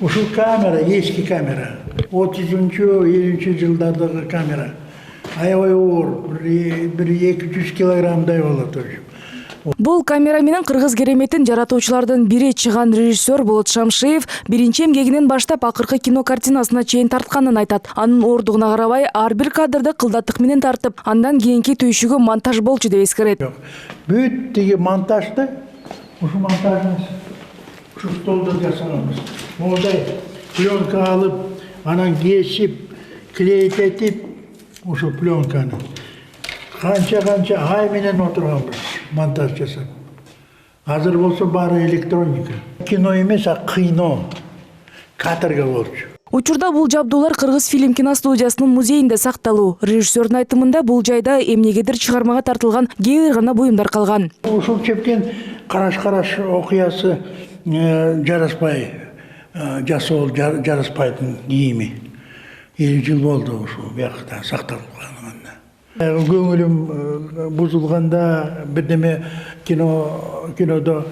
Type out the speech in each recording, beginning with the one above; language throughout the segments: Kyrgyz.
Ушул камера, эски камера. 30-50 жылдардагы камера. Аябай оор, бир 200 килограммдай болот уже. Бул камера менен кыргыз кереметин жаратуучулардын бири чыган режиссер Болот Шамшиев биринчи эмгегинен баштап акыркы кино картинасына чейин тартканын айтат. Анын оордугуна карабай ар бир кадрды кылдаттык менен тартып, андан кийинки түйшүгү монтаж болчу деп эскерет. Бүт тиги монтажды, ушу монтажды ушу столдо жасаганбыз. Мондай пленка алып, анан кесип, клейтетип, ушу пленканы канча ай менен отурганбыз монтаж жасап. Азыр болсо баары электроника. Кино эмес, а кино. Кадрга болчу. Учурда бул жабдуулар Кыргыз фильм киностудиясынын музейинде сакталуу. Режиссердун айтымында бул жайда эмнегедир чыгармага тартылган кээ бир гана буюмдар калган. Ушул чепкен караш окуясы жараспай, жасоол жараспайтын кийими. 50 жыл болду ушул биякта сакталган. Көңүлүм бузулганда бирдеме кинодо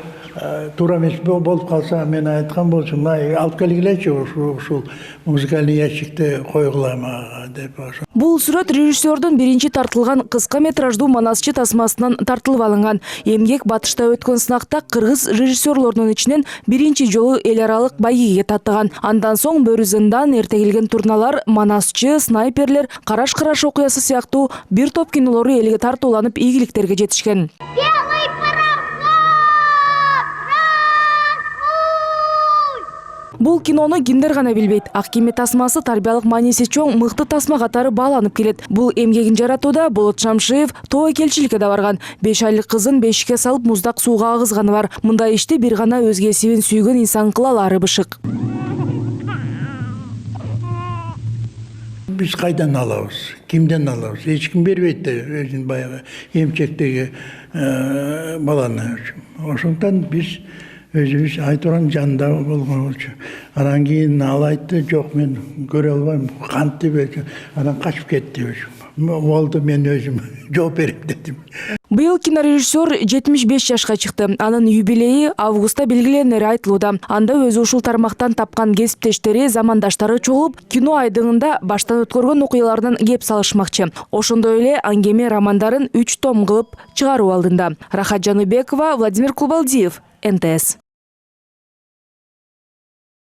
туура эмес болуп калса, мен айткан болчумун, алып келгилечи ушул музыкальный ящикти койгула мага деп. Бул сүрөт режиссердун биринчи тартылган кыска метраждуу манасчы тасмасынан тартылып алынган. Эмгек батышта өткөн сынакта кыргыз режиссерлорунун ичинен биринчи жолу эл аралык байгеге таттыган. Андан соң Бөрүзөндан эрте келген турналар, Манасчы, Снайперлер, Караш окуясы сыяктуу бир топ кинолору элге тартууланып ийгиликтерге жетишкен. Бул кинону кимдер гана билбейт. Ак кеме тасмасы тарбиялык мааниси чоң мыкты тасма катары бааланып келет. Бул эмгегин жаратууда Болот Шамшиев тоо экелчиликке да барган. 5 айлык кызын бешикке салып муздак сууга агызганы бар. Мындай ишти бир гана өз кесибин сүйгөн инсан кыла алары бышык. Биз кайдан алабыз? Кимден алабыз? Эч ким бербейт да өзүнүн баягы эмчектеги баланы. Ошондон биз өзүбүз айтуран жанында болгон болчу. Анан кийин ал айтты, жок мен көрө албайм, кантип, анан качып кетти. Болду, мен өзүм жооп берем дедим. Быйыл кинорежиссер 75 жашка чыкты. Анын юбилейи августта белгиленери айтылууда. Анда өзү ушул тармактан тапкан кесиптештери, замандаштары чогулуп, кино айдыңында баштан өткөргөн окуялардан кеп салышмакчы. Ошондой эле аңгеме романдарын 3 том кылып чыгаруу алдында. Рахат Жаныбекова, Владимир Кубалдиев, НТС.